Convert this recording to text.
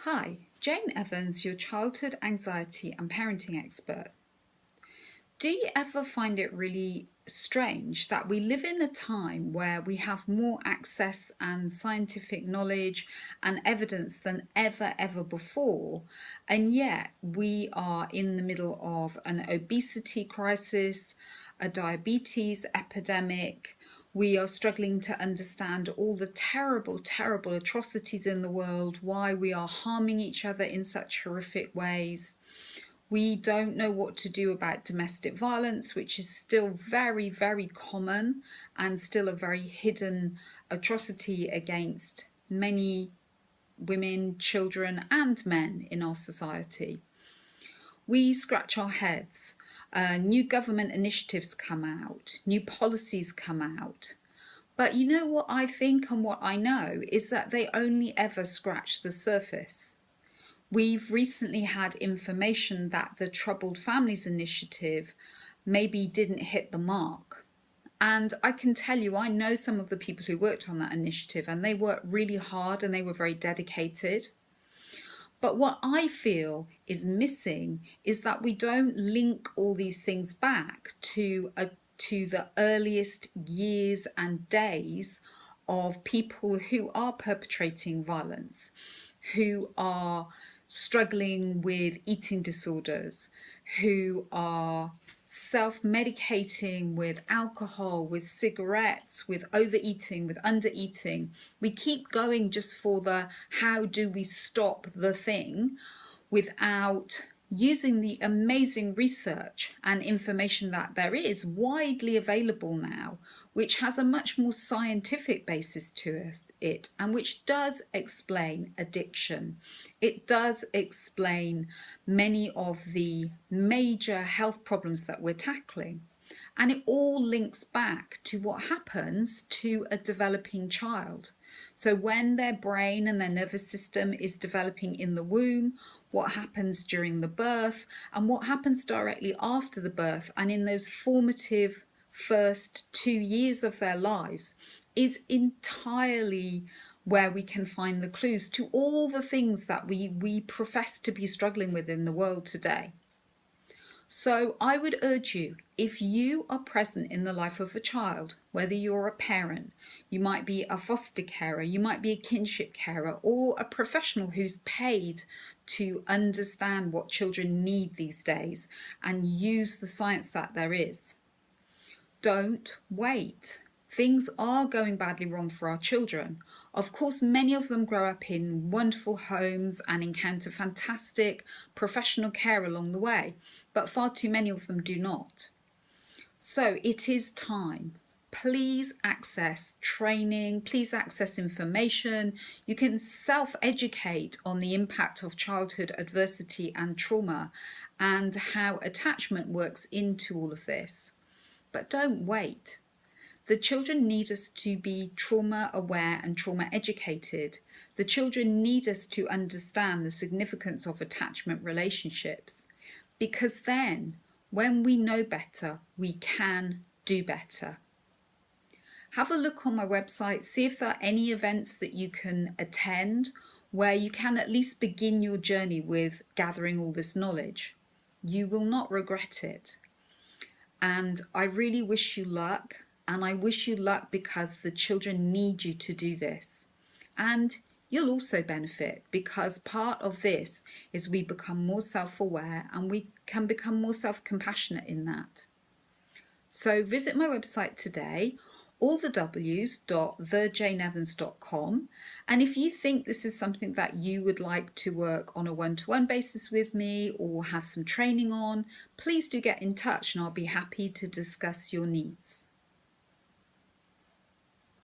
Hi, Jane Evans, your childhood anxiety and parenting expert. Do you ever find it really strange that we live in a time where we have more access and scientific knowledge and evidence than ever before, and yet we are in the middle of an obesity crisis, a diabetes epidemic? We are struggling to understand all the terrible atrocities in the world, why we are harming each other in such horrific ways. We don't know what to do about domestic violence, which is still very common and still a very hidden atrocity against many women, children, and men in our society. We scratch our heads. New government initiatives come out, new policies come out. But you know what I think and what I know is that they only ever scratch the surface. We've recently had information that the Troubled Families Initiative maybe didn't hit the mark. And I can tell you, I know some of the people who worked on that initiative, and they worked really hard and they were very dedicated. But what I feel is missing is that we don't link all these things back to the earliest years and days of people who are perpetrating violence, who are struggling with eating disorders, who are self-medicating with alcohol, with cigarettes, with overeating, with undereating. We keep going just for the how do we stop the thing without using the amazing research and information that there is widely available now, which has a much more scientific basis to it, and which does explain addiction. It does explain many of the major health problems that we're tackling. And it all links back to what happens to a developing child. So when their brain and their nervous system is developing in the womb, what happens during the birth, and what happens directly after the birth and in those formative first 2 years of their lives is entirely where we can find the clues to all the things that we profess to be struggling with in the world today. So I would urge you, if you are present in the life of a child, whether you're a parent, you might be a foster carer, you might be a kinship carer, or a professional who's paid to understand what children need these days and use the science that there is. Don't wait. Things are going badly wrong for our children. Of course, many of them grow up in wonderful homes and encounter fantastic professional care along the way, but far too many of them do not. So it is time. Please access training, please access information. You can self-educate on the impact of childhood adversity and trauma and how attachment works into all of this. But don't wait. The children need us to be trauma aware and trauma educated. The children need us to understand the significance of attachment relationships, because then when we know better, we can do better. Have a look on my website, see if there are any events that you can attend where you can at least begin your journey with gathering all this knowledge. You will not regret it. And I really wish you luck, and I wish you luck because the children need you to do this. And you'll also benefit because part of this is we become more self-aware and we can become more self-compassionate in that. So visit my website today, allthews.thejaneevans.com, and if you think this is something that you would like to work on a one-to-one basis with me or have some training on, please do get in touch and I'll be happy to discuss your needs.